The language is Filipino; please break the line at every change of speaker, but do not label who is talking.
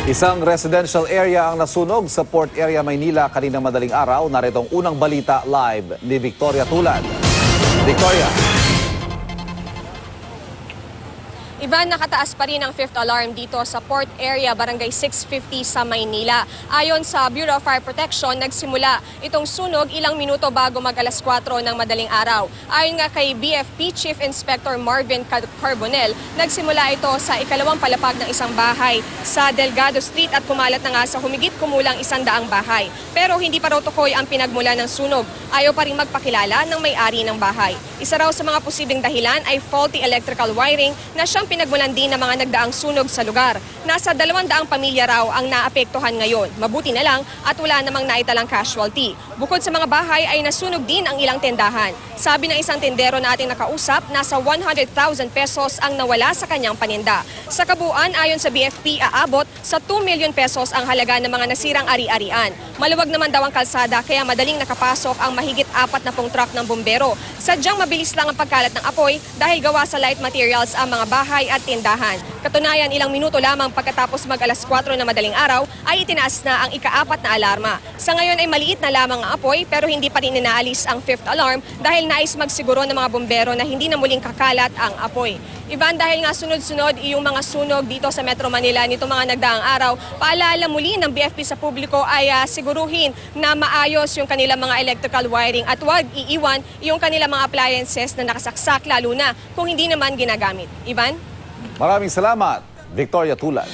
Isang residential area ang nasunog sa Port Area, Maynila kaninang madaling araw. Narito ang unang balita live ni Victoria Tulad. Victoria.
Ivan, nakataas pa rin ang 5th alarm dito sa Port Area, Barangay 650 sa Maynila. Ayon sa Bureau of Fire Protection, nagsimula itong sunog ilang minuto bago mag-alas 4 ng madaling araw. Ayon nga kay BFP Chief Inspector Marvin Carbonell, nagsimula ito sa ikalawang palapag ng isang bahay sa Delgado Street at kumalat na nga sa humigit kumulang 100 bahay. Pero hindi pa raw tukoy ang pinagmula ng sunog. Ayaw pa rin magpakilala ng may-ari ng bahay. Isa raw sa mga posibleng dahilan ay faulty electrical wiring na siyang pinagmulan din ng mga nagdaang sunog sa lugar. Nasa 200 pamilya raw ang naapektuhan ngayon. Mabuti na lang at wala namang naitalang casualty. Bukod sa mga bahay ay nasunog din ang ilang tendahan. Sabi ng isang tendero na ating nakausap, nasa 100,000 pesos ang nawala sa kanyang paninda. Sa kabuuan, ayon sa BFP, aabot sa 2 million pesos ang halaga ng mga nasirang ari-arian. Maluwag naman daw ang kalsada kaya madaling nakapasok ang mahigit 40 truck ng bumbero. Sadyang mabilis lang ang pagkalat ng apoy dahil gawa sa light materials ang mga bahay at tindahan. Katunayan, ilang minuto lamang pagkatapos mag-alas 4 na madaling araw ay itinaas na ang ika-4 na alarma. Sa ngayon ay maliit na lamang ang apoy pero hindi pa rin inaalis ang 5th alarm dahil nais magsiguro ng mga bumbero na hindi na muling kakalat ang apoy. Ivan, dahil nga sunod-sunod yung mga sunog dito sa Metro Manila nito mga nagdaang araw, paalala muli ng BFP sa publiko ay siguruhin na maayos yung kanilang mga electrical wiring at huwag iiwan yung kanilang mga appliances na nakasaksak lalo na kung hindi naman ginagamit. Ivan?
Maraming salamat, Victoria Tulad.